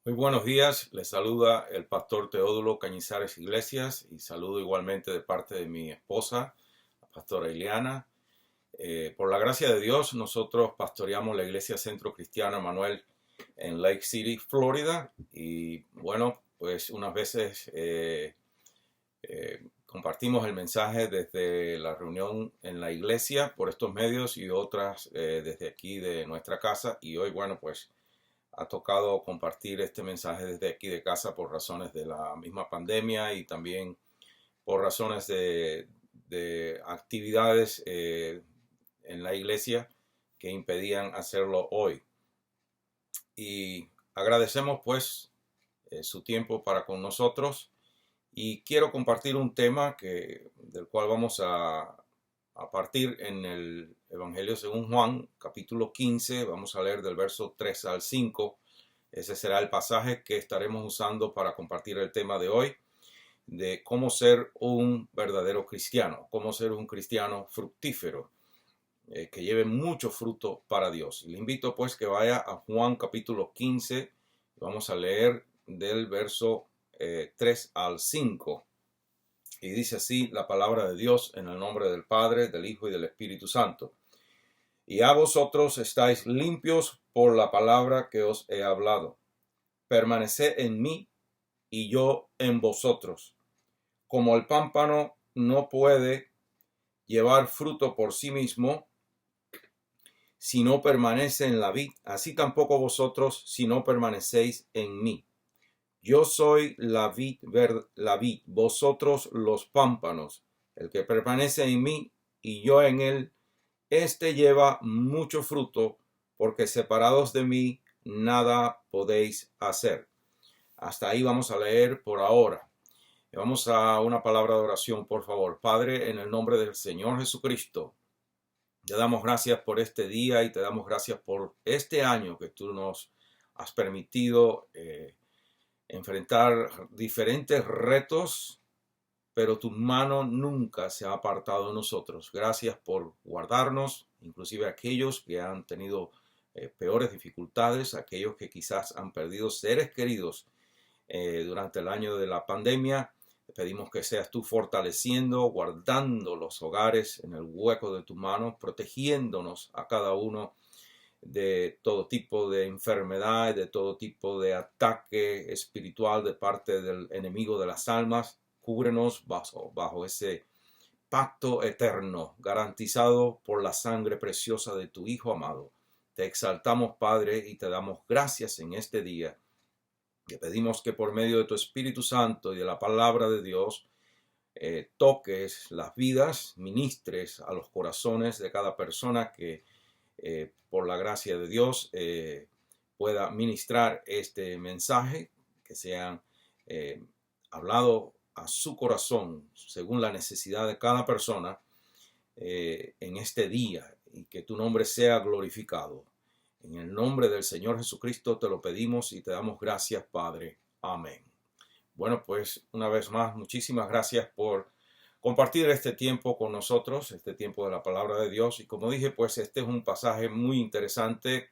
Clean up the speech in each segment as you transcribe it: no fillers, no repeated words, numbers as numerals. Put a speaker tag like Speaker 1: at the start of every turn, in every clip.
Speaker 1: Muy buenos días, les saluda el pastor Teodulo Cañizares Iglesias y saludo igualmente de parte de mi esposa, la pastora Ileana. Por la gracia de Dios, nosotros pastoreamos la Iglesia Centro Cristiano Emanuel en Lake City, Florida, y bueno, pues unas veces compartimos el mensaje desde la reunión en la iglesia por estos medios y otras desde aquí de nuestra casa, y hoy, bueno, pues ha tocado compartir este mensaje desde aquí de casa por razones de la misma pandemia y también por razones de actividades en la iglesia que impedían hacerlo hoy. Y agradecemos pues su tiempo para con nosotros y quiero compartir un tema del cual vamos a partir en el Evangelio según Juan, capítulo 15, vamos a leer del verso 3 al 5. Ese será el pasaje que estaremos usando para compartir el tema de hoy, de cómo ser un verdadero cristiano, cómo ser un cristiano fructífero, que lleve mucho fruto para Dios. Y le invito pues que vaya a Juan capítulo 15, vamos a leer del verso 3 al 5. Y dice así la palabra de Dios en el nombre del Padre, del Hijo y del Espíritu Santo. Y a vosotros estáis limpios por la palabra que os he hablado. Permaneced en mí y yo en vosotros. Como el pámpano no puede llevar fruto por sí mismo si no permanece en la vid, así tampoco vosotros si no permanecéis en mí. Yo soy la vid, vosotros los pámpanos. El que permanece en mí y yo en él, éste lleva mucho fruto, porque separados de mí nada podéis hacer. Hasta ahí vamos a leer por ahora. Vamos a una palabra de oración, por favor. Padre, en el nombre del Señor Jesucristo, te damos gracias por este día y te damos gracias por este año que tú nos has permitido enfrentar diferentes retos, pero tu mano nunca se ha apartado de nosotros. Gracias por guardarnos, inclusive aquellos que han tenido peores dificultades, aquellos que quizás han perdido seres queridos durante el año de la pandemia. Te pedimos que seas tú fortaleciendo, guardando los hogares en el hueco de tu mano, protegiéndonos a cada uno de todo tipo de enfermedad, de todo tipo de ataque espiritual de parte del enemigo de las almas. Cúbrenos bajo ese pacto eterno garantizado por la sangre preciosa de tu Hijo amado. Te exaltamos, Padre, y te damos gracias en este día. Te pedimos que por medio de tu Espíritu Santo y de la palabra de Dios toques las vidas, ministres a los corazones de cada persona que por la gracia de Dios pueda ministrar este mensaje, que sean hablado a su corazón según la necesidad de cada persona en este día, y que tu nombre sea glorificado. En el nombre del Señor Jesucristo te lo pedimos y te damos gracias, Padre. Amén. Bueno, pues una vez más, muchísimas gracias por compartir este tiempo con nosotros, este tiempo de la palabra de Dios. Y como dije, pues este es un pasaje muy interesante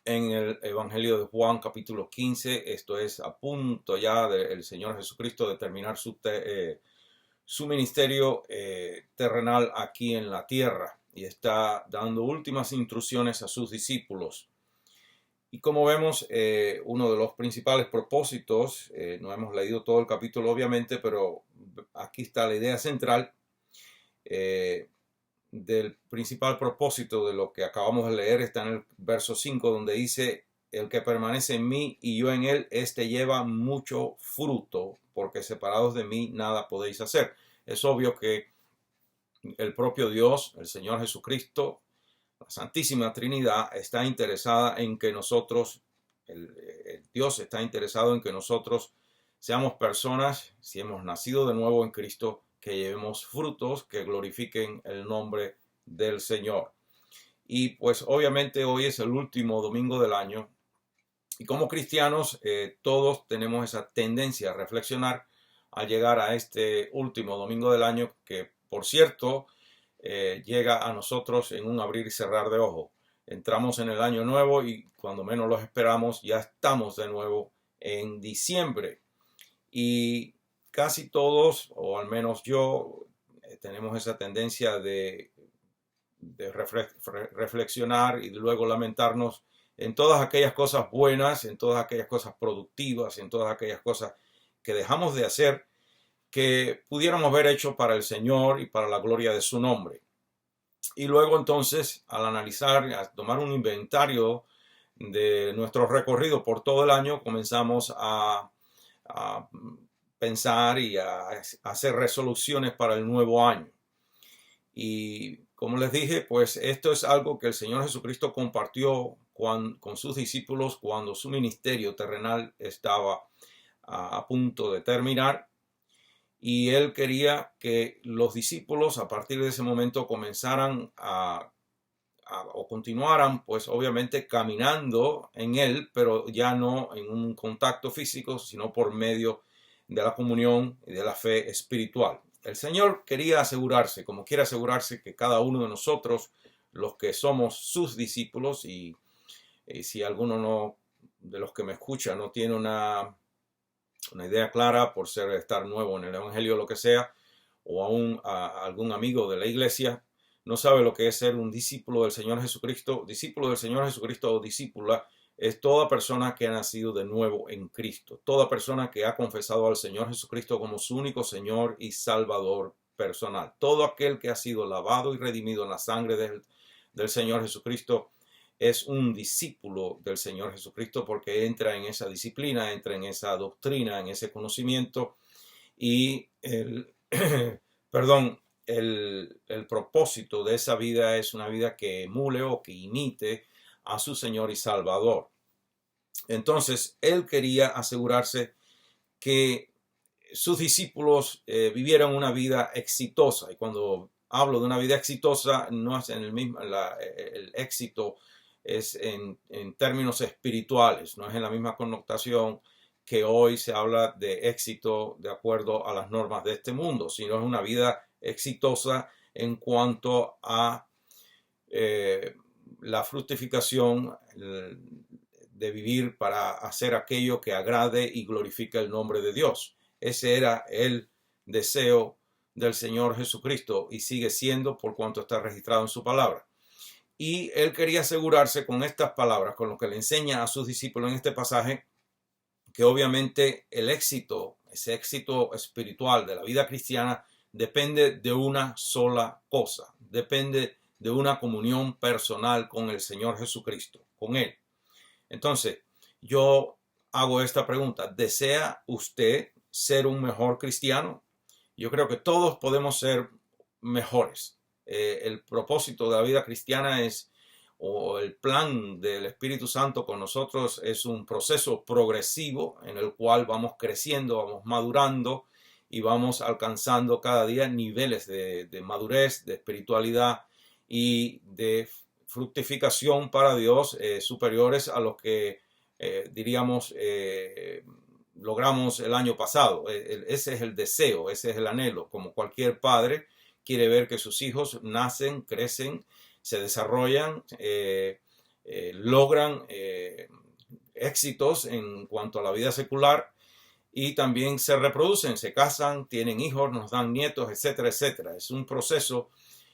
Speaker 1: en el Evangelio de Juan, capítulo 15. Esto es a punto ya del Señor Jesucristo de terminar su ministerio terrenal aquí en la tierra, y está dando últimas instrucciones a sus discípulos. Y como vemos, uno de los principales propósitos, no hemos leído todo el capítulo obviamente, pero aquí está la idea central del principal propósito de lo que acabamos de leer. Está en el verso 5, donde dice: el que permanece en mí y yo en él, este lleva mucho fruto, porque separados de mí nada podéis hacer. Es obvio que el propio Dios, el Señor Jesucristo, la Santísima Trinidad, está interesada en que nosotros, el Dios está interesado en que nosotros seamos personas, si hemos nacido de nuevo en Cristo, que llevemos frutos que glorifiquen el nombre del Señor. Y pues obviamente hoy es el último domingo del año, y como cristianos todos tenemos esa tendencia a reflexionar al llegar a este último domingo del año, que por cierto llega a nosotros en un abrir y cerrar de ojos. entramos en el año nuevo y cuando menos los esperamos ya estamos de nuevo en diciembre. Y casi todos, o al menos yo, tenemos esa tendencia de reflexionar y luego lamentarnos en todas aquellas cosas buenas, en todas aquellas cosas productivas, en todas aquellas cosas que dejamos de hacer que pudiéramos haber hecho para el Señor y para la gloria de su nombre. Y luego entonces, al analizar, a tomar un inventario de nuestro recorrido por todo el año, comenzamos a pensar y a hacer resoluciones para el nuevo año. Y como les dije, pues esto es algo que el Señor Jesucristo compartió con sus discípulos cuando su ministerio terrenal estaba a punto de terminar. Y él quería que los discípulos a partir de ese momento comenzaran o continuaran, pues obviamente caminando en él, pero ya no en un contacto físico, sino por medio de la comunión y de la fe espiritual. El Señor quería asegurarse, como quiere asegurarse, que cada uno de nosotros, los que somos sus discípulos, y si alguno de los que me escucha no tiene una idea clara por estar nuevo en el Evangelio o lo que sea, o aún a algún amigo de la iglesia, no sabe lo que es ser un discípulo del Señor Jesucristo. Discípulo del Señor Jesucristo o discípula es toda persona que ha nacido de nuevo en Cristo, toda persona que ha confesado al Señor Jesucristo como su único Señor y Salvador personal. Todo aquel que ha sido lavado y redimido en la sangre del Señor Jesucristo es un discípulo del Señor Jesucristo porque entra en esa disciplina, entra en esa doctrina, en ese conocimiento y el propósito de esa vida es una vida que emule o que imite a su Señor y Salvador. Entonces, él quería asegurarse que sus discípulos vivieran una vida exitosa. Y cuando hablo de una vida exitosa, no es en el éxito es en términos espirituales, no es en la misma connotación que hoy se habla de éxito de acuerdo a las normas de este mundo, sino es una vida exitosa en cuanto a la fructificación de vivir para hacer aquello que agrade y glorifique el nombre de Dios. Ese era el deseo del Señor Jesucristo y sigue siendo por cuanto está registrado en su palabra. Y él quería asegurarse con estas palabras, con lo que le enseña a sus discípulos en este pasaje, que obviamente el éxito, ese éxito espiritual de la vida cristiana, depende de una sola cosa, depende de una comunión personal con el Señor Jesucristo, con Él. Entonces, yo hago esta pregunta, ¿desea usted ser un mejor cristiano? Yo creo que todos podemos ser mejores. El propósito de la vida cristiana o el plan del Espíritu Santo con nosotros es un proceso progresivo en el cual vamos creciendo, vamos madurando y vamos alcanzando cada día niveles de madurez, de espiritualidad y de fructificación para Dios superiores a los que diríamos logramos el año pasado. Ese es el deseo, ese es el anhelo. Como cualquier padre quiere ver que sus hijos nacen, crecen, se desarrollan, logran éxitos en cuanto a la vida secular y también se reproducen, se casan, tienen hijos, nos dan nietos, etcétera, etcétera. Es un proceso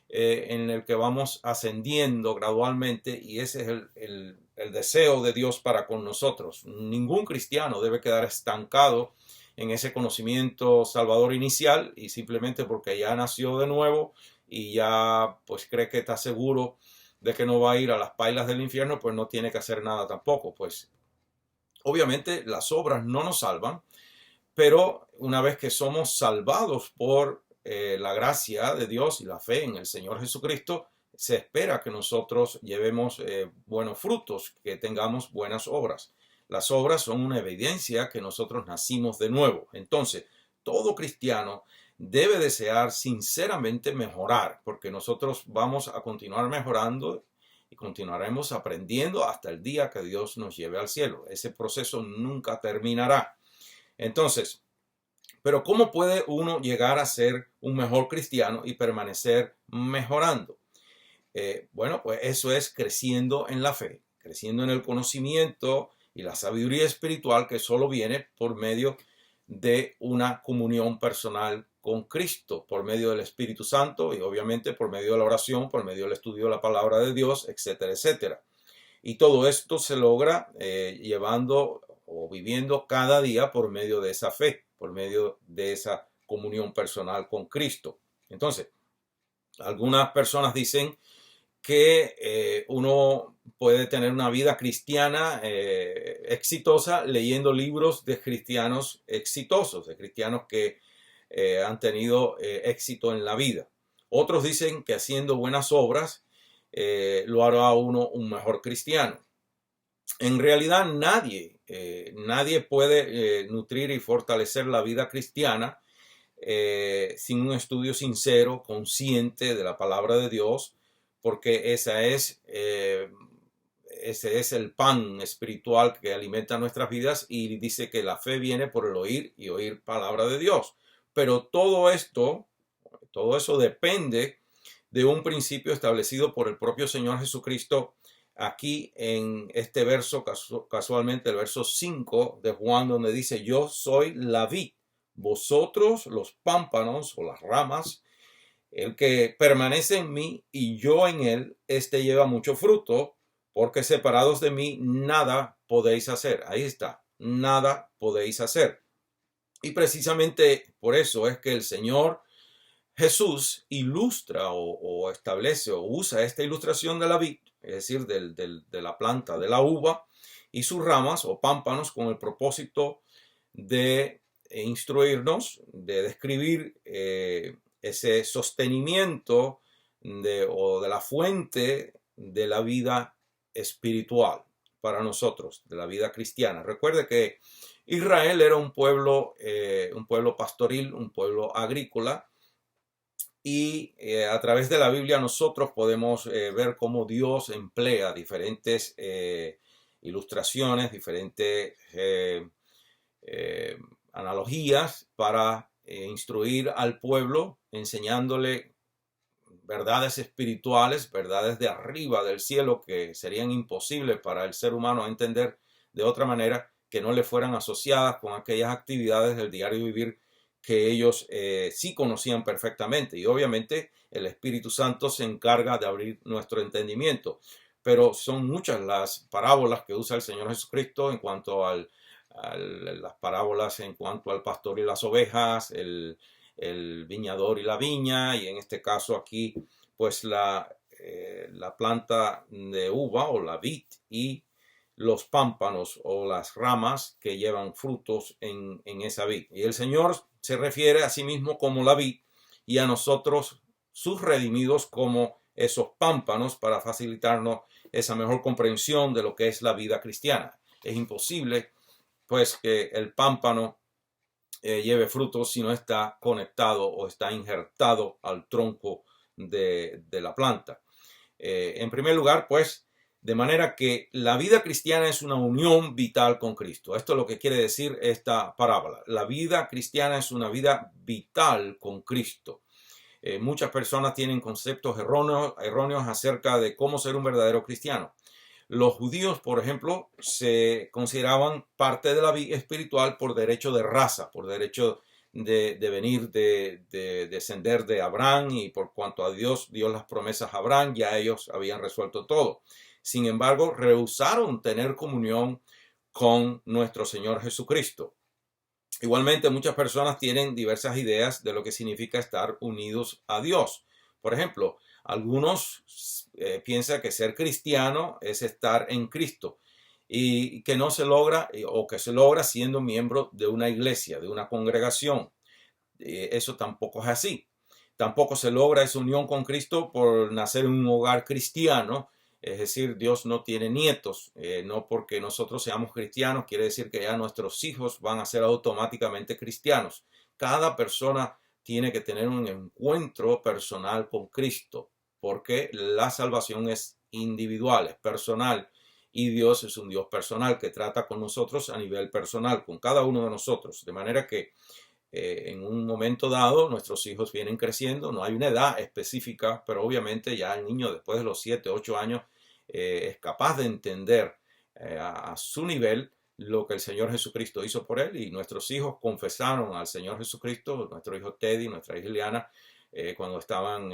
Speaker 1: en el que vamos ascendiendo gradualmente y ese es el deseo de Dios para con nosotros. Ningún cristiano debe quedar estancado en ese conocimiento salvador inicial y simplemente porque ya nació de nuevo y ya pues cree que está seguro de que no va a ir a las pailas del infierno, pues no tiene que hacer nada tampoco. Pues obviamente las obras no nos salvan, pero una vez que somos salvados por la gracia de Dios y la fe en el Señor Jesucristo, se espera que nosotros llevemos buenos frutos, que tengamos buenas obras. Las obras son una evidencia que nosotros nacimos de nuevo. Entonces, todo cristiano debe desear sinceramente mejorar, porque nosotros vamos a continuar mejorando y continuaremos aprendiendo hasta el día que Dios nos lleve al cielo. Ese proceso nunca terminará. Entonces, pero ¿cómo puede uno llegar a ser un mejor cristiano y permanecer mejorando? Bueno, pues eso es creciendo en la fe, creciendo en el conocimiento y la sabiduría espiritual que solo viene por medio de una comunión personal con Cristo, por medio del Espíritu Santo y obviamente por medio de la oración, por medio del estudio de la palabra de Dios, etcétera, etcétera. Y todo esto se logra llevando o viviendo cada día por medio de esa fe, por medio de esa comunión personal con Cristo. Entonces, algunas personas dicen que uno puede tener una vida cristiana exitosa leyendo libros de cristianos exitosos, de cristianos que han tenido éxito en la vida. Otros dicen que haciendo buenas obras lo hará a uno un mejor cristiano. En realidad nadie puede nutrir y fortalecer la vida cristiana sin un estudio sincero, consciente de la palabra de Dios, porque ese es el pan espiritual que alimenta nuestras vidas y dice que la fe viene por el oír y oír palabra de Dios. Pero todo eso depende de un principio establecido por el propio Señor Jesucristo aquí en este verso, casualmente el verso 5 de Juan, donde dice: yo soy la vid, vosotros los pámpanos o las ramas. El que permanece en mí y yo en él, este lleva mucho fruto, porque separados de mí nada podéis hacer. Ahí está, nada podéis hacer. Y precisamente por eso es que el Señor Jesús ilustra o establece o usa esta ilustración de la vid, es decir, de la planta de la uva y sus ramas o pámpanos, con el propósito de instruirnos, de describir ese sostenimiento o de la fuente de la vida espiritual para nosotros, de la vida cristiana. Recuerde que Israel era un pueblo pastoril, un pueblo agrícola, y a través de la Biblia nosotros podemos ver cómo Dios emplea diferentes ilustraciones, diferentes analogías para instruir al pueblo, enseñándole verdades espirituales, verdades de arriba del cielo que serían imposibles para el ser humano entender de otra manera, que no le fueran asociadas con aquellas actividades del diario vivir que ellos sí conocían perfectamente. Y obviamente el Espíritu Santo se encarga de abrir nuestro entendimiento. Pero son muchas las parábolas que usa el Señor Jesucristo en cuanto las parábolas en cuanto al pastor y las ovejas, el viñador y la viña, y en este caso aquí pues la planta de uva o la vid y los pámpanos o las ramas que llevan frutos en esa vid. Y el Señor se refiere a sí mismo como la vid y a nosotros, sus redimidos, como esos pámpanos, para facilitarnos esa mejor comprensión de lo que es la vida cristiana. Es imposible pues que el pámpano lleve frutos si no está conectado o está injertado al tronco de la planta. En primer lugar, pues, de manera que la vida cristiana es una unión vital con Cristo. Esto es lo que quiere decir esta parábola. La vida cristiana es una vida vital con Cristo. Muchas personas tienen conceptos erróneos acerca de cómo ser un verdadero cristiano. Los judíos, por ejemplo, se consideraban parte de la vida espiritual por derecho de raza, por derecho de venir, de descender de Abraham, y por cuanto a Dios dio las promesas a Abraham, ya ellos habían resuelto todo. Sin embargo, rehusaron tener comunión con nuestro Señor Jesucristo. Igualmente, muchas personas tienen diversas ideas de lo que significa estar unidos a Dios. Por ejemplo, algunos piensan que ser cristiano es estar en Cristo y que no se logra o que se logra siendo miembro de una iglesia, de una congregación. Eso tampoco es así. Tampoco se logra esa unión con Cristo por nacer en un hogar cristiano. Es decir, Dios no tiene nietos. No porque nosotros seamos cristianos quiere decir que ya nuestros hijos van a ser automáticamente cristianos. Cada persona tiene que tener un encuentro personal con Cristo, porque la salvación es individual, es personal, y Dios es un Dios personal que trata con nosotros a nivel personal, con cada uno de nosotros. De manera que en un momento dado nuestros hijos vienen creciendo, no hay una edad específica, pero obviamente ya el niño después de los 7, 8 años es capaz de entender a su nivel lo que el Señor Jesucristo hizo por él, y nuestros hijos confesaron al Señor Jesucristo, nuestro hijo Teddy, nuestra hija Ileana, cuando estaban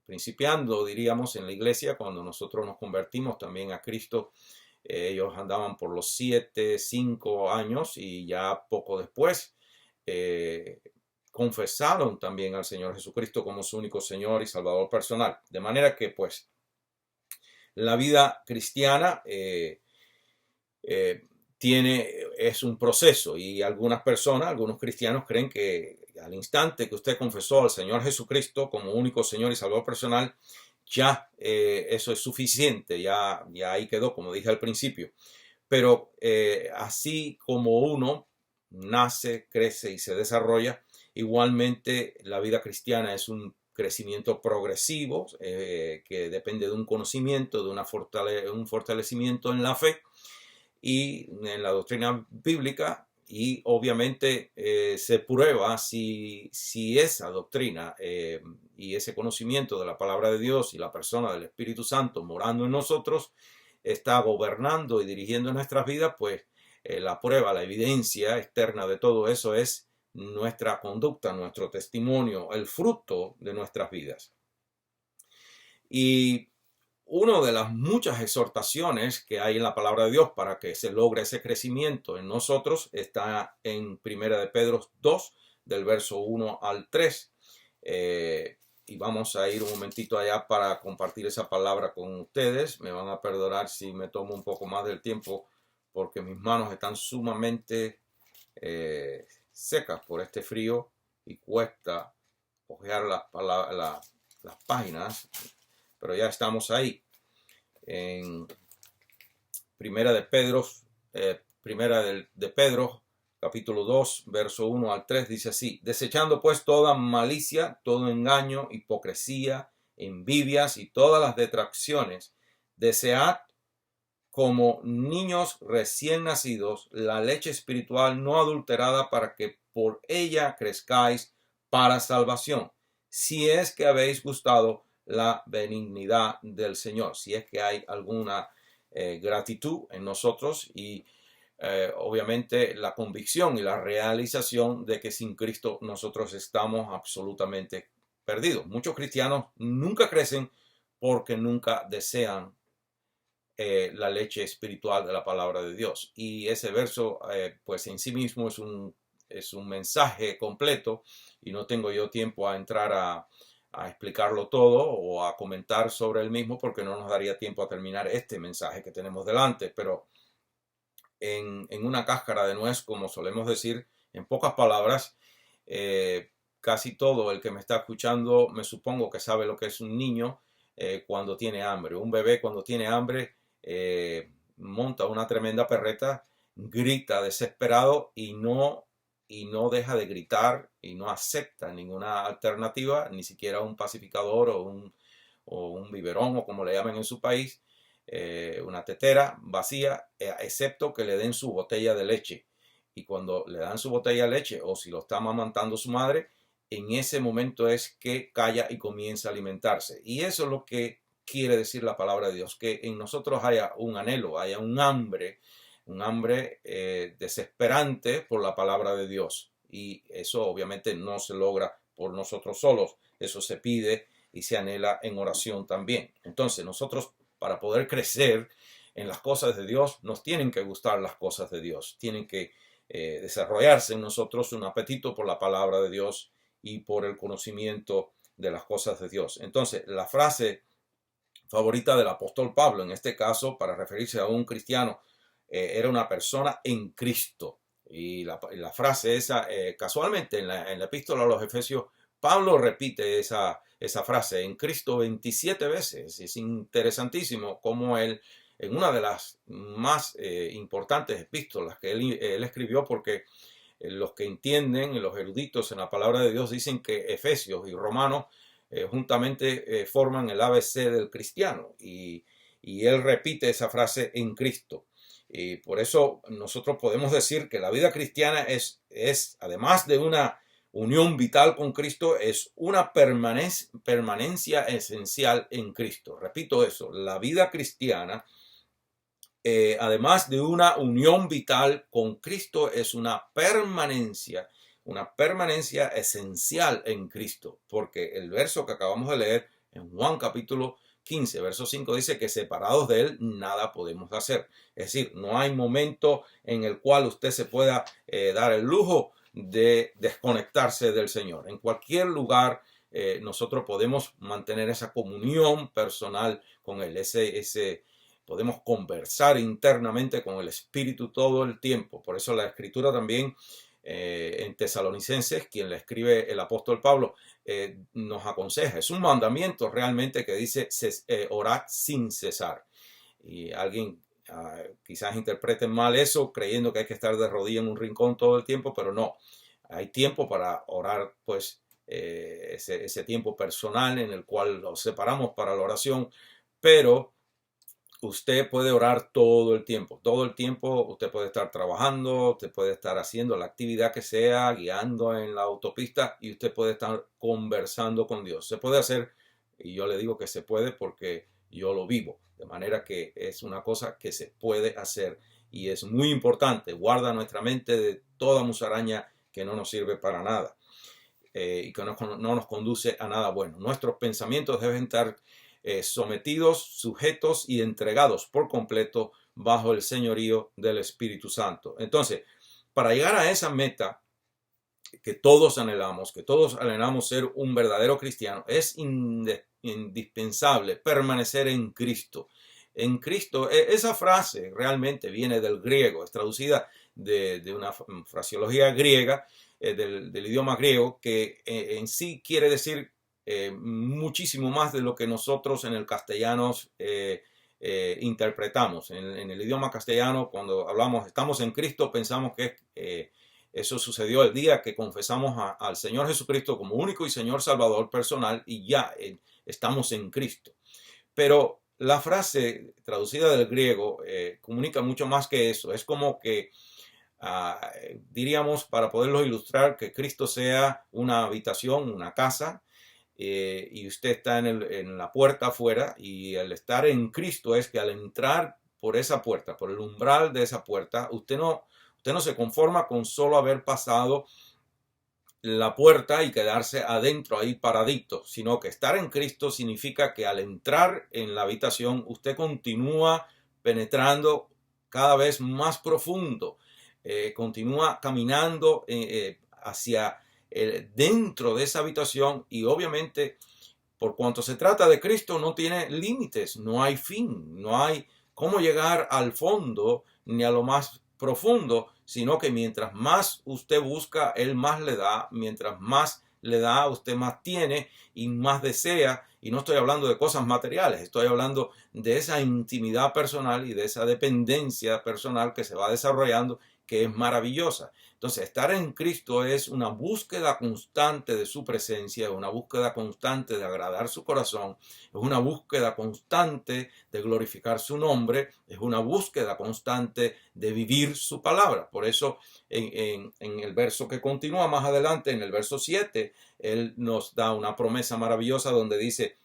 Speaker 1: principiando, diríamos, en la iglesia, cuando nosotros nos convertimos también a Cristo. Ellos andaban por los 7, 5 años y ya poco después confesaron también al Señor Jesucristo como su único Señor y Salvador personal. De manera que pues la vida cristiana es un proceso, y algunas personas, algunos cristianos creen que al instante que usted confesó al Señor Jesucristo como único Señor y Salvador personal, ya eso es suficiente, ya ahí quedó, como dije al principio. Pero así como uno nace, crece y se desarrolla, igualmente la vida cristiana es un crecimiento progresivo que depende de un conocimiento, de un fortalecimiento en la fe y en la doctrina bíblica, y obviamente se prueba si esa doctrina y ese conocimiento de la palabra de Dios y la persona del Espíritu Santo morando en nosotros está gobernando y dirigiendo nuestras vidas. Pues la prueba, la evidencia externa de todo eso es nuestra conducta, nuestro testimonio, el fruto de nuestras vidas. Y una de las muchas exhortaciones que hay en la palabra de Dios para que se logre ese crecimiento en nosotros está en Primera de Pedro 2, del verso 1 al 3. Y vamos a ir un momentito allá para compartir esa palabra con ustedes. Me van a perdonar si me tomo un poco más del tiempo, porque mis manos están sumamente secas por este frío y cuesta hojear las páginas. Pero ya estamos ahí. En Primera de Pedro, capítulo 2, verso 1 al 3, dice así: desechando pues toda malicia, todo engaño, hipocresía, envidias y todas las detracciones, desead como niños recién nacidos la leche espiritual no adulterada, para que por ella crezcáis para salvación, si es que habéis gustado la benignidad del Señor, si es que hay alguna gratitud en nosotros, y obviamente la convicción y la realización de que sin Cristo nosotros estamos absolutamente perdidos. Muchos cristianos nunca crecen porque nunca desean la leche espiritual de la palabra de Dios. Y ese verso pues en sí mismo es un mensaje completo, y no tengo yo tiempo a entrar a explicarlo todo o a comentar sobre el mismo, porque no nos daría tiempo a terminar este mensaje que tenemos delante. Pero en una cáscara de nuez, como solemos decir, en pocas palabras, casi todo el que me está escuchando me supongo que sabe lo que es un niño cuando tiene hambre. Un bebé cuando tiene hambre monta una tremenda perreta, grita desesperado y no deja de gritar, y no acepta ninguna alternativa, ni siquiera un pacificador o un biberón, o como le llaman en su país, una tetera vacía, excepto que le den su botella de leche. Y cuando le dan su botella de leche, o si lo está amamantando su madre, en ese momento es que calla y comienza a alimentarse. Y eso es lo que quiere decir la palabra de Dios, que en nosotros haya un anhelo, haya un hambre desesperante por la palabra de Dios. Y eso obviamente no se logra por nosotros solos, eso se pide y se anhela en oración también. Entonces nosotros, para poder crecer en las cosas de Dios, nos tienen que gustar las cosas de Dios, tienen que desarrollarse en nosotros un apetito por la palabra de Dios y por el conocimiento de las cosas de Dios. Entonces, la frase favorita del apóstol Pablo, en este caso, para referirse a un cristiano, era una persona en Cristo. Y la frase esa, casualmente en la epístola a los Efesios, Pablo repite esa frase en Cristo 27 veces. Es interesantísimo cómo él, en una de las más importantes epístolas que él escribió, porque los que entienden, los eruditos en la palabra de Dios, dicen que Efesios y Romanos juntamente forman el ABC del cristiano, y él repite esa frase en Cristo. Y por eso nosotros podemos decir que la vida cristiana es además de una unión vital con Cristo, es una permanencia esencial en Cristo. Repito eso, la vida cristiana, además de una unión vital con Cristo, es una permanencia esencial en Cristo, porque el verso que acabamos de leer en Juan capítulo 15, verso 5 dice que separados de Él nada podemos hacer. Es decir, no hay momento en el cual usted se pueda dar el lujo de desconectarse del Señor. En cualquier lugar nosotros podemos mantener esa comunión personal con Él, podemos conversar internamente con el Espíritu todo el tiempo. Por eso la Escritura también en Tesalonicenses, quien le escribe el apóstol Pablo, nos aconseja. Es un mandamiento realmente que dice orad sin cesar. Y alguien quizás interprete mal eso creyendo que hay que estar de rodillas en un rincón todo el tiempo, pero no. Hay tiempo para orar, pues ese tiempo personal en el cual nos separamos para la oración, pero usted puede orar todo el tiempo. Todo el tiempo usted puede estar trabajando, usted puede estar haciendo la actividad que sea, guiando en la autopista y usted puede estar conversando con Dios. Se puede hacer, y yo le digo que se puede porque yo lo vivo. De manera que es una cosa que se puede hacer y es muy importante. Guarda nuestra mente de toda musaraña que no nos sirve para nada y que no nos conduce a nada bueno. Nuestros pensamientos deben estar sometidos, sujetos y entregados por completo bajo el señorío del Espíritu Santo. Entonces, para llegar a esa meta que todos anhelamos ser un verdadero cristiano, es indispensable permanecer en Cristo. En Cristo, esa frase realmente viene del griego, es traducida de una fraseología griega, del idioma griego, que en sí quiere decir muchísimo más de lo que nosotros en el castellano interpretamos. En el idioma castellano, cuando hablamos estamos en Cristo, pensamos que eso sucedió el día que confesamos al Señor Jesucristo como único y Señor Salvador personal y ya estamos en Cristo. Pero la frase traducida del griego comunica mucho más que eso. Es como que diríamos, para poderlo ilustrar, que Cristo sea una habitación, una casa, y usted está en la puerta afuera, y el estar en Cristo es que al entrar por esa puerta, por el umbral de esa puerta, usted no se conforma con solo haber pasado la puerta y quedarse adentro ahí paradito, sino que estar en Cristo significa que al entrar en la habitación usted continúa penetrando cada vez más profundo, continúa caminando hacia dentro de esa habitación y obviamente por cuanto se trata de Cristo no tiene límites, no hay fin, no hay cómo llegar al fondo ni a lo más profundo, sino que mientras más usted busca, Él más le da, mientras más le da, usted más tiene y más desea. Y no estoy hablando de cosas materiales, estoy hablando de esa intimidad personal y de esa dependencia personal que se va desarrollando, que es maravillosa. Entonces, estar en Cristo es una búsqueda constante de su presencia, una búsqueda constante de agradar su corazón, es una búsqueda constante de glorificar su nombre, es una búsqueda constante de vivir su palabra. Por eso, en el verso que continúa más adelante, en el verso 7, Él nos da una promesa maravillosa donde dice,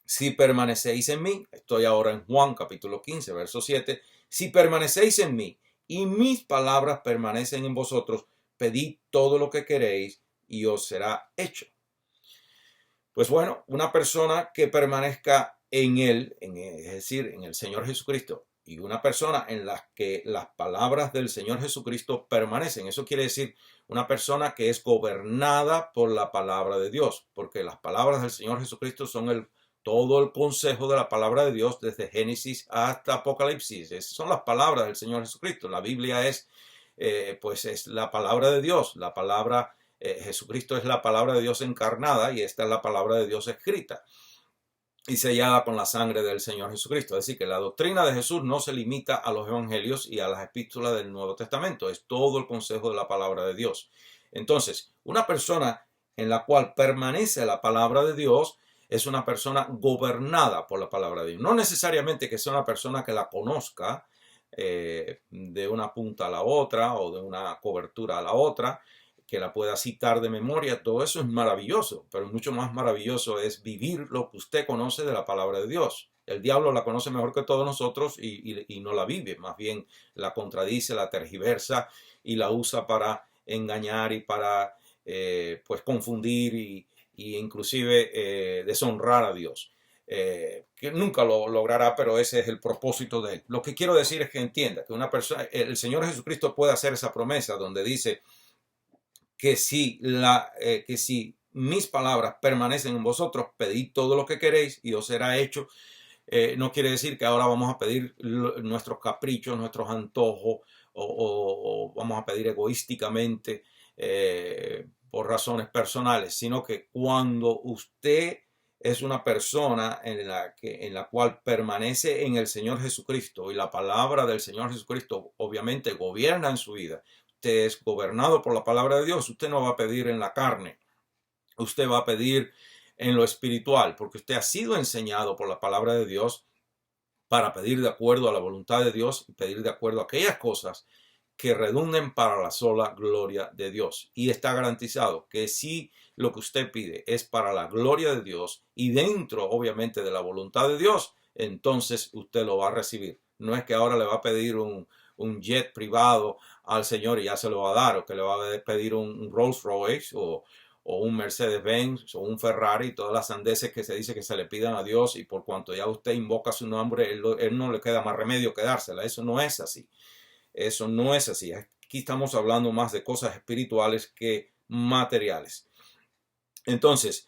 Speaker 1: si permanecéis en mí, estoy ahora en Juan capítulo 15, verso 7, si permanecéis en mí, y mis palabras permanecen en vosotros, pedid todo lo que queréis y os será hecho. Pues bueno, una persona que permanezca en Él, es decir, en el Señor Jesucristo, y una persona en la que las palabras del Señor Jesucristo permanecen, eso quiere decir una persona que es gobernada por la palabra de Dios, porque las palabras del Señor Jesucristo son todo el consejo de la palabra de Dios desde Génesis hasta Apocalipsis. Esas son las palabras del Señor Jesucristo. La Biblia es la palabra de Dios. La palabra, Jesucristo es la palabra de Dios encarnada y esta es la palabra de Dios escrita y sellada con la sangre del Señor Jesucristo. Es decir, que la doctrina de Jesús no se limita a los evangelios y a las epístolas del Nuevo Testamento. Es todo el consejo de la palabra de Dios. Entonces, una persona en la cual permanece la palabra de Dios es una persona gobernada por la palabra de Dios. No necesariamente que sea una persona que la conozca, de una punta a la otra o de una cobertura a la otra, que la pueda citar de memoria. Todo eso es maravilloso, pero mucho más maravilloso es vivir lo que usted conoce de la palabra de Dios. El diablo la conoce mejor que todos nosotros y no la vive, más bien la contradice, la tergiversa y la usa para engañar y para pues confundir y inclusive deshonrar a Dios. Que nunca lo logrará, pero ese es el propósito de él. Lo que quiero decir es que entienda que una persona, el Señor Jesucristo puede hacer esa promesa donde dice que que si mis palabras permanecen en vosotros, pedid todo lo que queréis y os será hecho. No quiere decir que ahora vamos a pedir nuestros caprichos, nuestros antojos, o vamos a pedir egoísticamente por razones personales, sino que cuando usted es una persona en la cual permanece en el Señor Jesucristo y la palabra del Señor Jesucristo obviamente gobierna en su vida, usted es gobernado por la palabra de Dios, usted no va a pedir en la carne, usted va a pedir en lo espiritual, porque usted ha sido enseñado por la palabra de Dios para pedir de acuerdo a la voluntad de Dios y pedir de acuerdo a aquellas cosas que redunden para la sola gloria de Dios. Y está garantizado que si lo que usted pide es para la gloria de Dios y dentro, obviamente, de la voluntad de Dios, entonces usted lo va a recibir. No es que ahora le va a pedir un jet privado al Señor y ya se lo va a dar, o que le va a pedir un Rolls Royce o un Mercedes-Benz o un Ferrari, todas las sandeces que se dice que se le pidan a Dios, y por cuanto ya usted invoca su nombre, él no le queda más remedio que dársela. Eso no es así. Eso no es así. Aquí estamos hablando más de cosas espirituales que materiales. Entonces,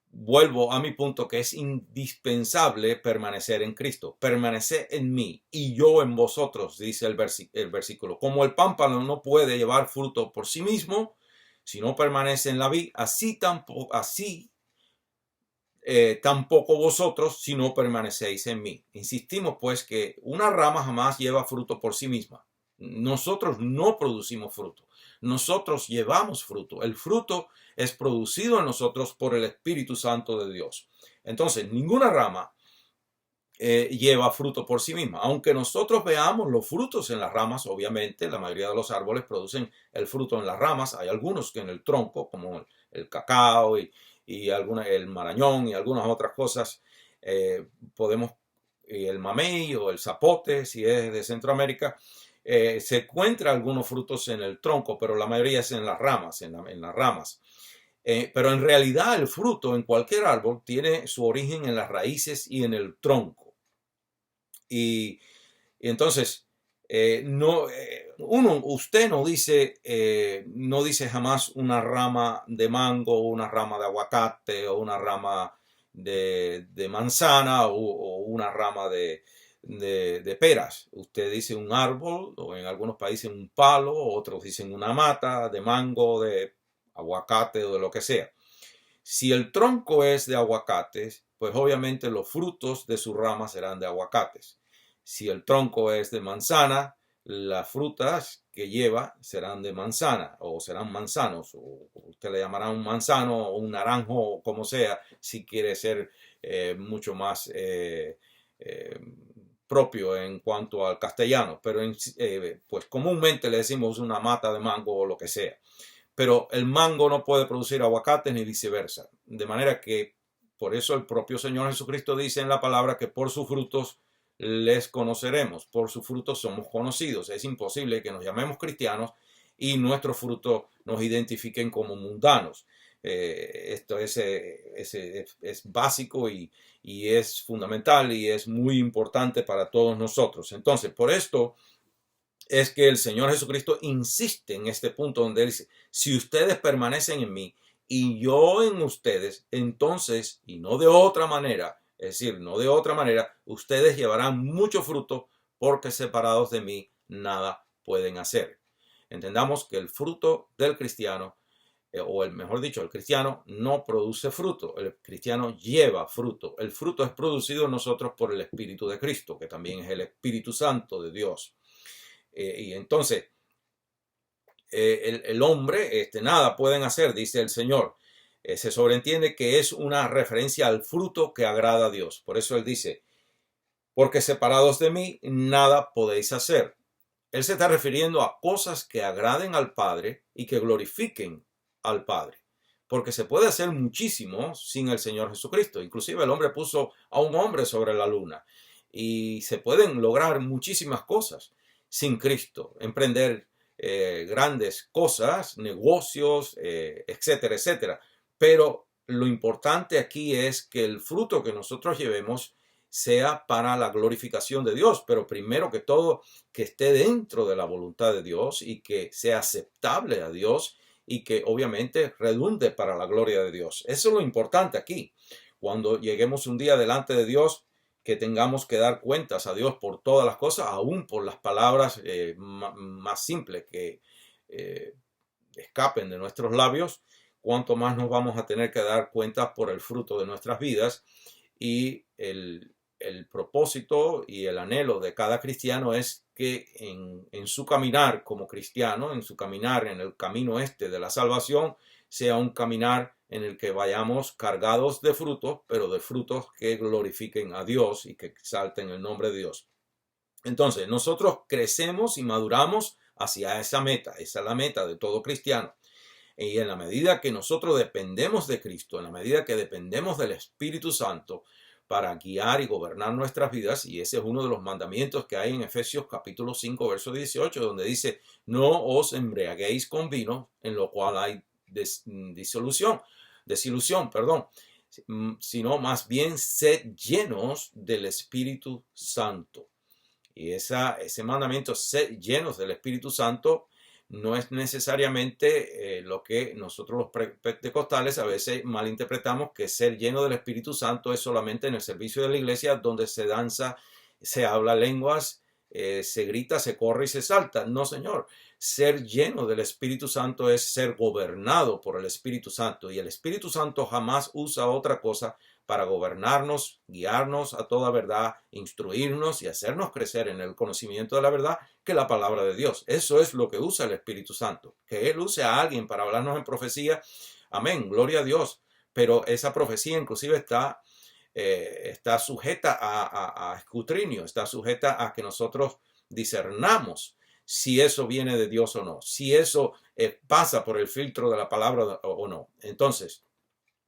Speaker 1: vuelvo a mi punto, que es indispensable permanecer en Cristo. Permanecer en mí y yo en vosotros, dice el versículo. Como el pámpano no puede llevar fruto por sí mismo, si no permanece en la vid, tampoco vosotros si no permanecéis en mí. Insistimos pues que una rama jamás lleva fruto por sí misma. Nosotros no producimos fruto. Nosotros llevamos fruto. El fruto es producido en nosotros por el Espíritu Santo de Dios. Entonces, ninguna rama lleva fruto por sí misma. Aunque nosotros veamos los frutos en las ramas, obviamente, la mayoría de los árboles producen el fruto en las ramas. Hay algunos que en el tronco, como el cacao y el marañón y algunas otras cosas, el mamey o el zapote, si es de Centroamérica, se encuentra algunos frutos en el tronco, pero la mayoría es en las ramas, en las ramas. Pero en realidad el fruto en cualquier árbol tiene su origen en las raíces y en el tronco. Y entonces, usted no dice jamás una rama de mango, una rama de aguacate, o una rama de manzana, o una rama de peras. Usted dice un árbol, o en algunos países un palo, otros dicen una mata de mango, de aguacate o de lo que sea. Si el tronco es de aguacates, pues obviamente los frutos de su rama serán de aguacates. Si el tronco es de manzana, las frutas que lleva serán de manzana o serán manzanos, o usted le llamará un manzano o un naranjo o como sea, si quiere ser mucho más propio en cuanto al castellano, pero pues comúnmente le decimos una mata de mango o lo que sea. Pero el mango no puede producir aguacates ni viceversa, de manera que por eso el propio Señor Jesucristo dice en la palabra que por sus frutos les conoceremos, por sus frutos somos conocidos. Es imposible que nos llamemos cristianos y nuestros frutos nos identifiquen como mundanos. Esto es básico y es fundamental y es muy importante para todos nosotros. Entonces, por esto es que el Señor Jesucristo insiste en este punto donde Él dice, si ustedes permanecen en mí y yo en ustedes, entonces, y no de otra manera, es decir, no de otra manera, ustedes llevarán mucho fruto, porque separados de mí nada pueden hacer. Entendamos que el fruto del cristiano, mejor dicho, el cristiano no produce fruto, el cristiano lleva fruto. El fruto es producido en nosotros por el Espíritu de Cristo, que también es el Espíritu Santo de Dios. Y entonces, el hombre, nada pueden hacer, dice el Señor. Se sobreentiende que es una referencia al fruto que agrada a Dios. Por eso Él dice, porque separados de mí nada podéis hacer. Él se está refiriendo a cosas que agraden al Padre y que glorifiquen al Padre. Porque se puede hacer muchísimo sin el Señor Jesucristo. Inclusive el hombre puso a un hombre sobre la luna. Y se pueden lograr muchísimas cosas sin Cristo. Emprender grandes cosas, negocios, etcétera, etcétera. Pero lo importante aquí es que el fruto que nosotros llevemos sea para la glorificación de Dios, pero primero que todo que esté dentro de la voluntad de Dios y que sea aceptable a Dios y que obviamente redunde para la gloria de Dios. Eso es lo importante aquí. Cuando lleguemos un día delante de Dios, que tengamos que dar cuentas a Dios por todas las cosas, aún por las palabras más simples que escapen de nuestros labios, cuanto más nos vamos a tener que dar cuentas por el fruto de nuestras vidas. Y el propósito y el anhelo de cada cristiano es que en su caminar como cristiano, en su caminar en el camino de la salvación, sea un caminar en el que vayamos cargados de frutos, pero de frutos que glorifiquen a Dios y que exalten el nombre de Dios. Entonces, nosotros crecemos y maduramos hacia esa meta. Esa es la meta de todo cristiano. Y en la medida que nosotros dependemos de Cristo, en la medida que dependemos del Espíritu Santo para guiar y gobernar nuestras vidas, y ese es uno de los mandamientos que hay en Efesios capítulo 5, verso 18, donde dice, no os embriaguéis con vino, en lo cual hay desilusión, sino más bien sed llenos del Espíritu Santo. Y ese mandamiento, sed llenos del Espíritu Santo, no es necesariamente lo que nosotros los pentecostales a veces malinterpretamos, que ser lleno del Espíritu Santo es solamente en el servicio de la iglesia donde se danza, se habla lenguas, se grita, se corre y se salta. No, señor. Ser lleno del Espíritu Santo es ser gobernado por el Espíritu Santo, y el Espíritu Santo jamás usa otra cosa para gobernarnos, guiarnos a toda verdad, instruirnos y hacernos crecer en el conocimiento de la verdad, que la palabra de Dios. Eso es lo que usa el Espíritu Santo. Que Él use a alguien para hablarnos en profecía, amén, gloria a Dios. Pero esa profecía inclusive está sujeta a escrutinio, está sujeta a que nosotros discernamos si eso viene de Dios o no, si eso pasa por el filtro de la palabra o no. Entonces,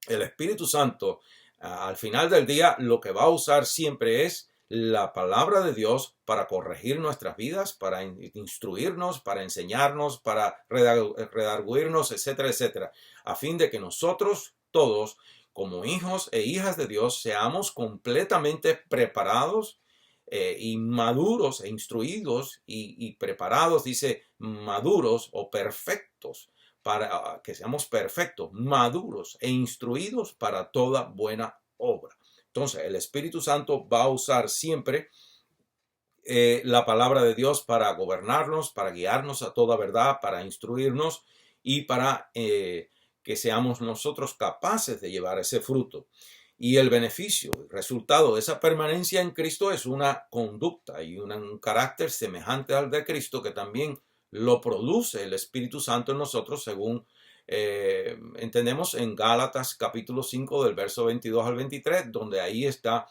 Speaker 1: el Espíritu Santo, al final del día, lo que va a usar siempre es la palabra de Dios para corregir nuestras vidas, para instruirnos, para enseñarnos, para redarguirnos, etcétera, etcétera, a fin de que nosotros todos, como hijos e hijas de Dios, seamos completamente preparados y maduros e instruidos y preparados, dice maduros o perfectos, para que seamos perfectos, maduros e instruidos para toda buena obra. Entonces, el Espíritu Santo va a usar siempre la palabra de Dios para gobernarnos, para guiarnos a toda verdad, para instruirnos y para que seamos nosotros capaces de llevar ese fruto. Y el beneficio, el resultado de esa permanencia en Cristo es una conducta y un carácter semejante al de Cristo, que también lo produce el Espíritu Santo en nosotros, según entendemos en Gálatas capítulo 5 del verso 22 al 23, donde ahí está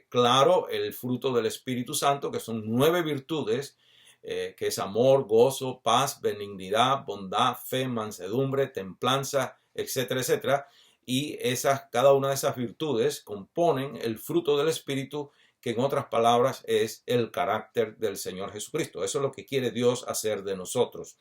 Speaker 1: claro el fruto del Espíritu Santo, que son 9 virtudes, que es amor, gozo, paz, benignidad, bondad, fe, mansedumbre, templanza, etcétera, etcétera. Y cada una de esas virtudes componen el fruto del Espíritu, que en otras palabras es el carácter del Señor Jesucristo. Eso es lo que quiere Dios hacer de nosotros.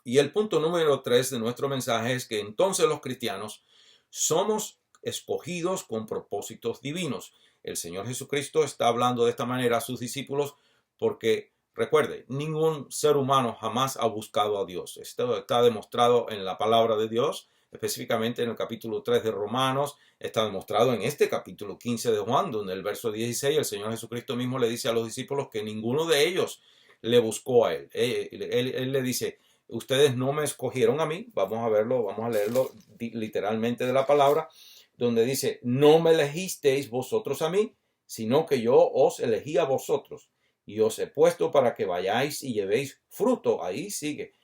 Speaker 1: Y el punto número 3 de nuestro mensaje es que entonces los cristianos somos escogidos con propósitos divinos. El Señor Jesucristo está hablando de esta manera a sus discípulos porque, recuerde, ningún ser humano jamás ha buscado a Dios. Esto está demostrado en la palabra de Dios, específicamente en el capítulo 3 de Romanos, está demostrado en este capítulo 15 de Juan, donde el verso 16 el Señor Jesucristo mismo le dice a los discípulos que ninguno de ellos le buscó a Él. Él le dice, ustedes no me escogieron a mí. Vamos a verlo, vamos a leerlo literalmente de la palabra, donde dice, no me elegisteis vosotros a mí, sino que yo os elegí a vosotros y os he puesto para que vayáis y llevéis fruto. Ahí sigue.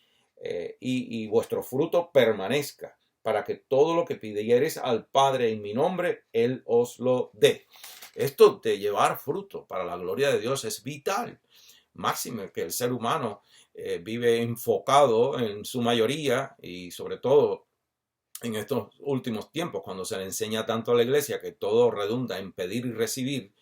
Speaker 1: Y vuestro fruto permanezca, para que todo lo que pidiereis al Padre en mi nombre, Él os lo dé. Esto de llevar fruto para la gloria de Dios es vital. Máxime que el ser humano vive enfocado en su mayoría y sobre todo en estos últimos tiempos, cuando se le enseña tanto a la iglesia que todo redunda en pedir y recibir,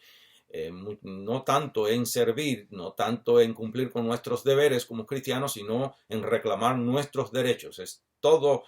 Speaker 1: no tanto en servir, no tanto en cumplir con nuestros deberes como cristianos, sino en reclamar nuestros derechos. Es todo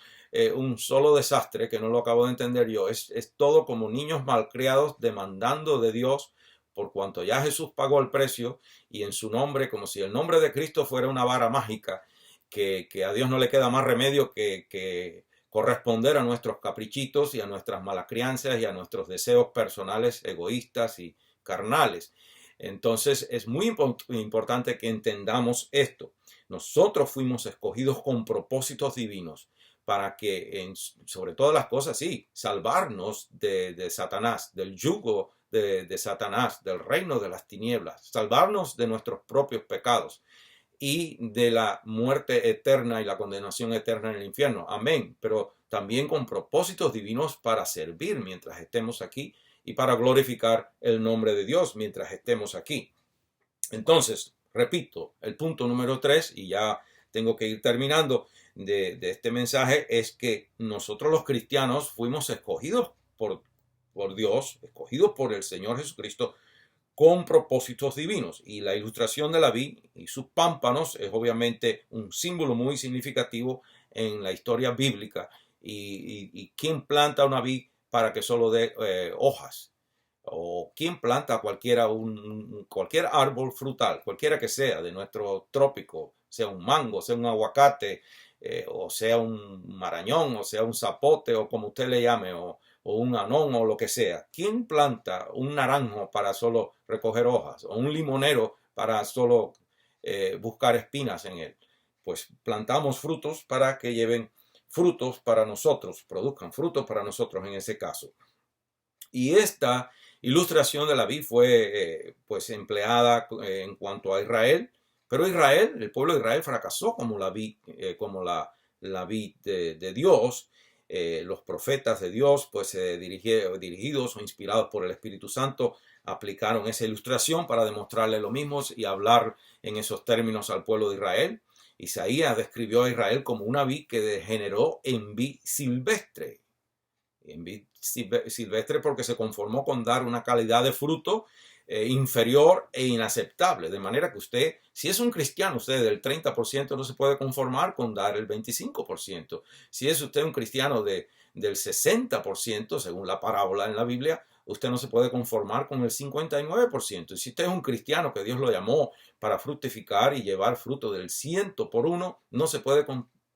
Speaker 1: un solo desastre que no lo acabo de entender yo. Es todo como niños malcriados demandando de Dios por cuanto ya Jesús pagó el precio y en su nombre, como si el nombre de Cristo fuera una vara mágica, que a Dios no le queda más remedio que corresponder a nuestros caprichitos y a nuestras malas crianzas y a nuestros deseos personales egoístas y carnales. Entonces es muy importante que entendamos esto. Nosotros fuimos escogidos con propósitos divinos para que, sobre todas las cosas, sí, salvarnos de Satanás, del yugo de Satanás, del reino de las tinieblas, salvarnos de nuestros propios pecados y de la muerte eterna y la condenación eterna en el infierno. Amén. Pero también con propósitos divinos para servir mientras estemos aquí y para glorificar el nombre de Dios mientras estemos aquí. Entonces, repito, el punto número 3, y ya tengo que ir terminando de este mensaje, es que nosotros los cristianos fuimos escogidos por Dios, escogidos por el Señor Jesucristo, con propósitos divinos. Y la ilustración de la vid y sus pámpanos es obviamente un símbolo muy significativo en la historia bíblica. Y ¿quién planta una vid para que solo dé hojas? ¿O quién planta cualquier árbol frutal, cualquiera que sea, de nuestro trópico, sea un mango, sea un aguacate, o sea un marañón, o sea un zapote, o como usted le llame, o un anón o lo que sea? ¿Quién planta un naranjo para solo recoger hojas? ¿O un limonero para solo buscar espinas en él? Pues plantamos frutos para que lleven frutos para nosotros, produzcan frutos para nosotros en ese caso. Y esta ilustración de la vid fue pues empleada en cuanto a Israel, pero Israel, el pueblo de Israel fracasó como la vid, la vid de Dios. Los profetas de Dios, pues dirigidos o inspirados por el Espíritu Santo, aplicaron esa ilustración para demostrarle lo mismo y hablar en esos términos al pueblo de Israel. Isaías describió a Israel como una vid que degeneró en vid silvestre. En vid silvestre porque se conformó con dar una calidad de fruto inferior e inaceptable. De manera que usted, si es un cristiano, usted del 30% no se puede conformar con dar el 25%. Si es usted un cristiano del 60%, según la parábola en la Biblia, usted no se puede conformar con el 59%. Y si usted es un cristiano que Dios lo llamó para fructificar y llevar fruto del 100 por 1, no se puede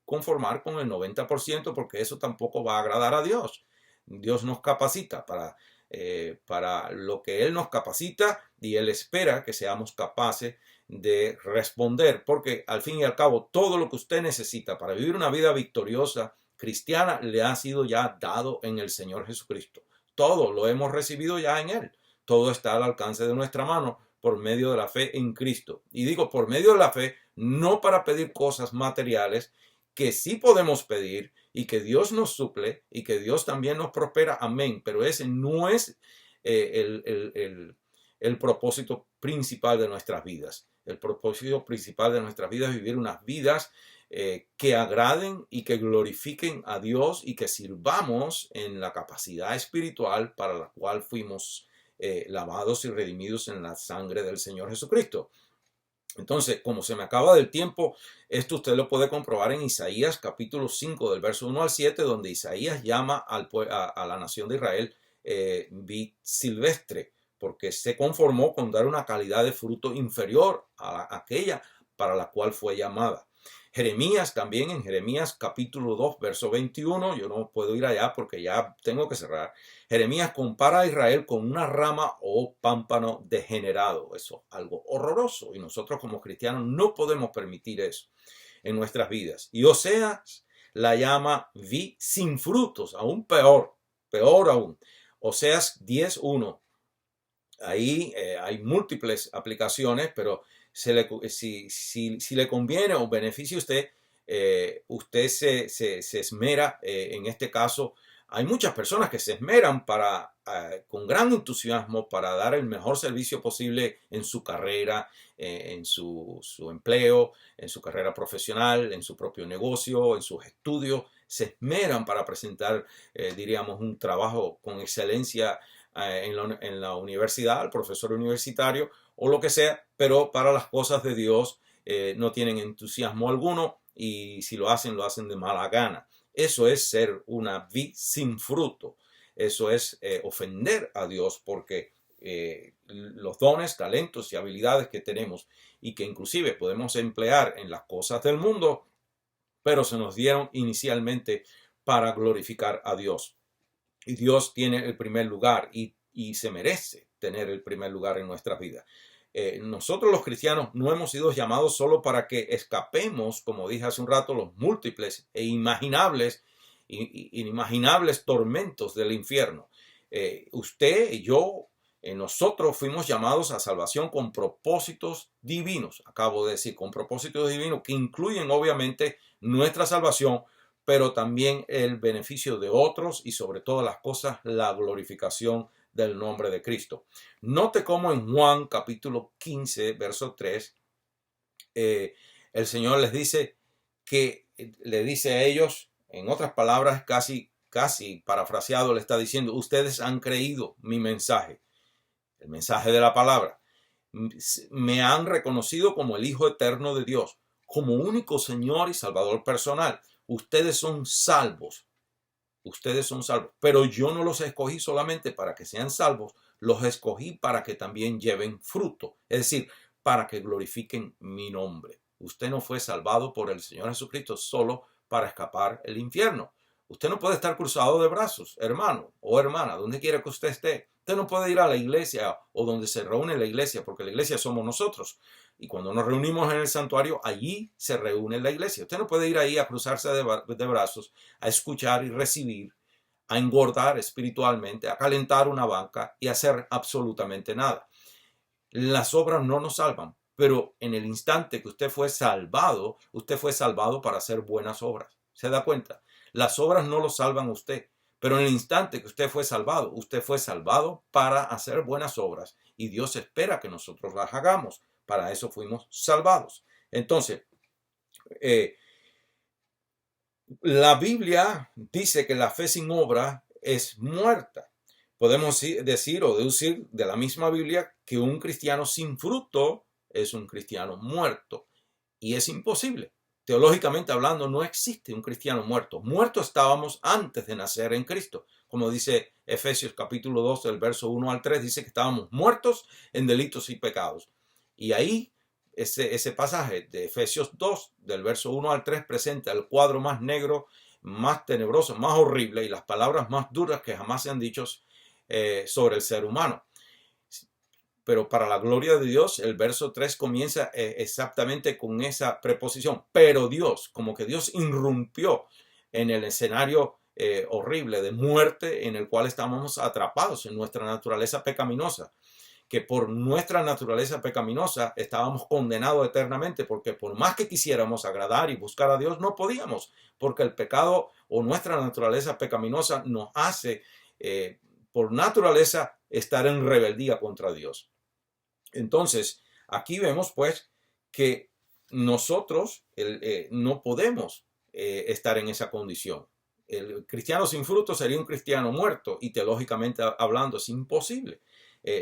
Speaker 1: conformar con el 90% porque eso tampoco va a agradar a Dios. Dios nos capacita para lo que Él nos capacita y Él espera que seamos capaces de responder, porque al fin y al cabo todo lo que usted necesita para vivir una vida victoriosa cristiana le ha sido ya dado en el Señor Jesucristo. Todo lo hemos recibido ya en Él. Todo está al alcance de nuestra mano por medio de la fe en Cristo. Y digo por medio de la fe, no para pedir cosas materiales que sí podemos pedir y que Dios nos suple y que Dios también nos prospera. Amén. Pero ese no es el propósito principal de nuestras vidas. El propósito principal de nuestras vidas es vivir unas vidas que agraden y que glorifiquen a Dios y que sirvamos en la capacidad espiritual para la cual fuimos lavados y redimidos en la sangre del Señor Jesucristo. Entonces, como se me acaba del tiempo, esto usted lo puede comprobar en Isaías capítulo 5 del verso 1 al 7, donde Isaías llama a la nación de Israel vid silvestre, porque se conformó con dar una calidad de fruto inferior a aquella para la cual fue llamada. Jeremías también, en Jeremías capítulo 2, verso 21, yo no puedo ir allá porque ya tengo que cerrar. Jeremías compara a Israel con una rama o pámpano degenerado. Eso es algo horroroso y nosotros como cristianos no podemos permitir eso en nuestras vidas. Y Oseas la llama vid sin frutos, aún peor aún. Oseas 10:1. Ahí hay múltiples aplicaciones, pero si le conviene o beneficia a usted, usted se esmera, en este caso, hay muchas personas que se esmeran con gran entusiasmo para dar el mejor servicio posible en su carrera, en su empleo, en su carrera profesional, en su propio negocio, en sus estudios. Se esmeran para presentar, diríamos, un trabajo con excelencia en la universidad, al profesor universitario o lo que sea, pero para las cosas de Dios no tienen entusiasmo alguno y si lo hacen de mala gana. Eso es ser una vid sin fruto. Eso es ofender a Dios porque los dones, talentos y habilidades que tenemos y que inclusive podemos emplear en las cosas del mundo, pero se nos dieron inicialmente para glorificar a Dios. Y Dios tiene el primer lugar y se merece tener el primer lugar en nuestras vidas. Nosotros los cristianos no hemos sido llamados solo para que escapemos, como dije hace un rato, los múltiples e inimaginables tormentos del infierno. Usted y yo, nosotros fuimos llamados a salvación con propósitos divinos. Acabo de decir, con propósitos divinos que incluyen obviamente nuestra salvación, pero también el beneficio de otros y sobre todas las cosas la glorificación del nombre de Cristo. Note cómo en Juan capítulo 15, verso 3, el Señor les dice le dice a ellos, en otras palabras, casi parafraseado, le está diciendo, ustedes han creído mi mensaje, el mensaje de la palabra. Me han reconocido como el Hijo eterno de Dios, como único Señor y Salvador personal. Ustedes son salvos. Ustedes son salvos, pero yo no los escogí solamente para que sean salvos, los escogí para que también lleven fruto, es decir, para que glorifiquen mi nombre. Usted no fue salvado por el Señor Jesucristo solo para escapar el infierno. Usted no puede estar cruzado de brazos, hermano o hermana, donde quiera que usted esté. Usted no puede ir a la iglesia o donde se reúne la iglesia, porque la iglesia somos nosotros. Y cuando nos reunimos en el santuario, allí se reúne la iglesia. Usted no puede ir ahí a cruzarse de brazos, a escuchar y recibir, a engordar espiritualmente, a calentar una banca y a hacer absolutamente nada. Las obras no nos salvan, pero en el instante que usted fue salvado para hacer buenas obras. ¿Se da cuenta? Las obras no lo salvan a usted, pero en el instante que usted fue salvado para hacer buenas obras y Dios espera que nosotros las hagamos. Para eso fuimos salvados. Entonces, la Biblia dice que la fe sin obra es muerta. Podemos decir o deducir de la misma Biblia que un cristiano sin fruto es un cristiano muerto. Y es imposible. Teológicamente hablando, no existe un cristiano muerto. Muertos estábamos antes de nacer en Cristo. Como dice Efesios capítulo 2, del verso 1 al 3, dice que estábamos muertos en delitos y pecados. Y ahí ese pasaje de Efesios 2, del verso 1 al 3, presenta el cuadro más negro, más tenebroso, más horrible y las palabras más duras que jamás se han dicho sobre el ser humano. Pero para la gloria de Dios, el verso 3 comienza exactamente con esa preposición. Pero Dios, como que Dios irrumpió en el escenario horrible de muerte en el cual estábamos atrapados en nuestra naturaleza pecaminosa. Que por nuestra naturaleza pecaminosa estábamos condenados eternamente, porque por más que quisiéramos agradar y buscar a Dios, no podíamos, porque el pecado o nuestra naturaleza pecaminosa nos hace, por naturaleza, estar en rebeldía contra Dios. Entonces, aquí vemos pues que nosotros no podemos estar en esa condición. El cristiano sin fruto sería un cristiano muerto y teológicamente hablando es imposible.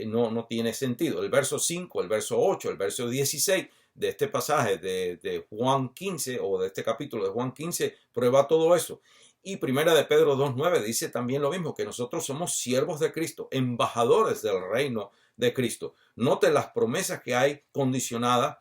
Speaker 1: No tiene sentido. El verso 5, el verso 8, el verso 16 de este pasaje de Juan 15 o de este capítulo de Juan 15 prueba todo eso. Y primera de Pedro 2.9 dice también lo mismo, que nosotros somos siervos de Cristo, embajadores del reino de Cristo. Note las promesas que hay condicionadas.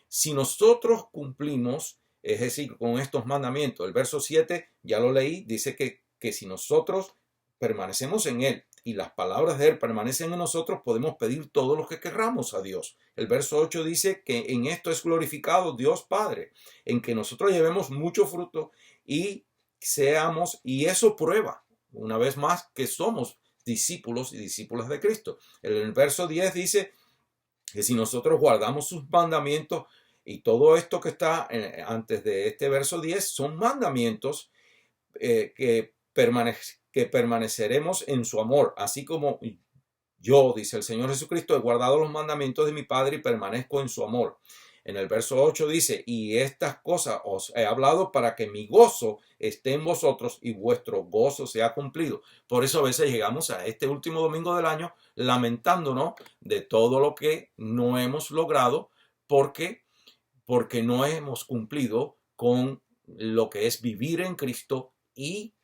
Speaker 1: Si nosotros cumplimos, es decir, con estos mandamientos, el verso 7, ya lo leí, dice que si nosotros permanecemos en Él y las palabras de Él permanecen en nosotros, podemos pedir todo lo que querramos a Dios. El verso 8 dice que en esto es glorificado Dios Padre, en que nosotros llevemos mucho fruto y eso prueba, una vez más, que somos discípulos y discípulas de Cristo. El verso 10 dice que si nosotros guardamos sus mandamientos, Y todo esto que está antes de este verso 10 son mandamientos que permaneceremos en su amor, así como yo, dice el Señor Jesucristo, he guardado los mandamientos de mi Padre y permanezco en su amor. En el verso 8 dice, y estas cosas os he hablado para que mi gozo esté en vosotros y vuestro gozo sea cumplido. Por eso a veces llegamos a este último domingo del año lamentándonos de todo lo que no hemos logrado porque no hemos cumplido con lo que es vivir en Cristo y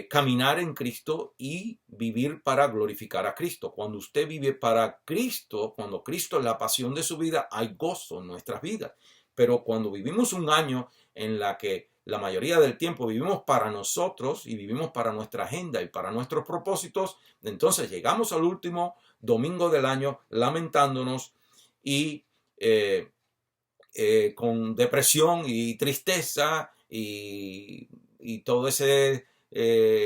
Speaker 1: caminar en Cristo y vivir para glorificar a Cristo. Cuando usted vive para Cristo, cuando Cristo es la pasión de su vida, hay gozo en nuestras vidas. Pero cuando vivimos un año en la que la mayoría del tiempo vivimos para nosotros y vivimos para nuestra agenda y para nuestros propósitos, entonces llegamos al último domingo del año lamentándonos y con depresión y tristeza y todo ese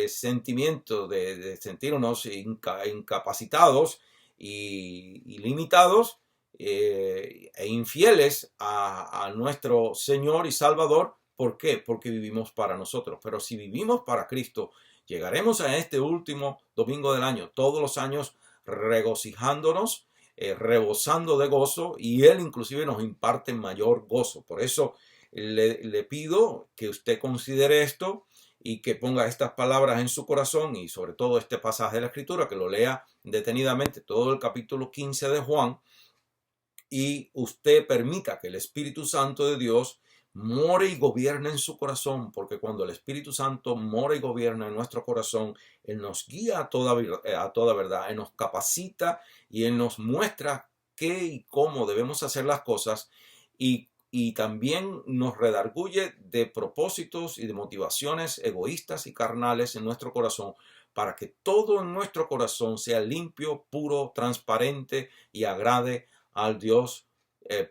Speaker 1: sentimiento de sentirnos incapacitados y limitados e infieles a nuestro Señor y Salvador. ¿Por qué? Porque vivimos para nosotros. Pero si vivimos para Cristo, llegaremos a este último domingo del año, todos los años regocijándonos, rebosando de gozo, y Él inclusive nos imparte mayor gozo. Por eso le pido que usted considere esto y que ponga estas palabras en su corazón y sobre todo este pasaje de la Escritura, que lo lea detenidamente todo el capítulo 15 de Juan y usted permita que el Espíritu Santo de Dios more y gobierne en su corazón, porque cuando el Espíritu Santo mora y gobierna en nuestro corazón, Él nos guía a toda verdad, Él nos capacita y Él nos muestra qué y cómo debemos hacer las cosas y también nos redarguye de propósitos y de motivaciones egoístas y carnales en nuestro corazón, para que todo en nuestro corazón sea limpio, puro, transparente y agrade al Dios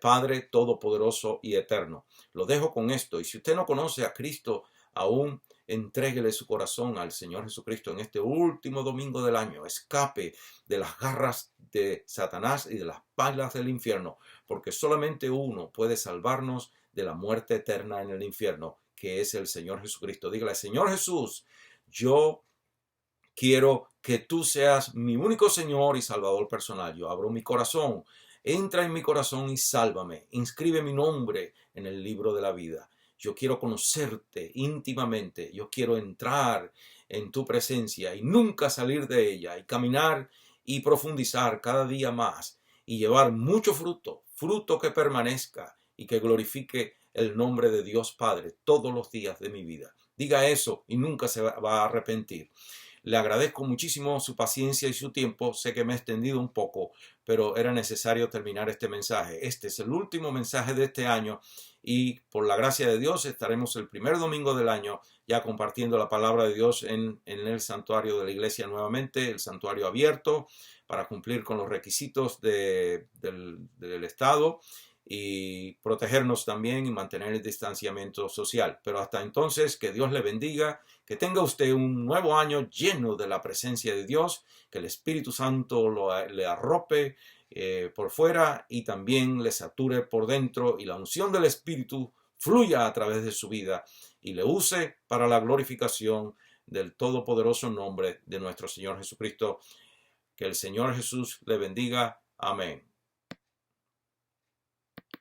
Speaker 1: Padre Todopoderoso y Eterno. Lo dejo con esto. Y si usted no conoce a Cristo aún, entréguele su corazón al Señor Jesucristo en este último domingo del año. Escape de las garras de Satanás y de las palas del infierno, porque solamente uno puede salvarnos de la muerte eterna en el infierno, que es el Señor Jesucristo. Dígale, Señor Jesús, yo quiero que tú seas mi único Señor y Salvador personal. Yo abro mi corazón. Entra en mi corazón y sálvame. Inscribe mi nombre en el libro de la vida. Yo quiero conocerte íntimamente. Yo quiero entrar en tu presencia y nunca salir de ella y caminar y profundizar cada día más y llevar mucho fruto, fruto que permanezca y que glorifique el nombre de Dios Padre todos los días de mi vida. Diga eso y nunca se va a arrepentir. Le agradezco muchísimo su paciencia y su tiempo. Sé que me he extendido un poco, pero era necesario terminar este mensaje. Este es el último mensaje de este año y por la gracia de Dios estaremos el primer domingo del año ya compartiendo la palabra de Dios en el santuario de la iglesia nuevamente, el santuario abierto para cumplir con los requisitos del Estado y protegernos también y mantener el distanciamiento social. Pero hasta entonces, que Dios le bendiga, que tenga usted un nuevo año lleno de la presencia de Dios, que el Espíritu Santo le arrope por fuera y también le sature por dentro y la unción del Espíritu fluya a través de su vida y le use para la glorificación del todopoderoso nombre de nuestro Señor Jesucristo. Que el Señor Jesús le bendiga. Amén.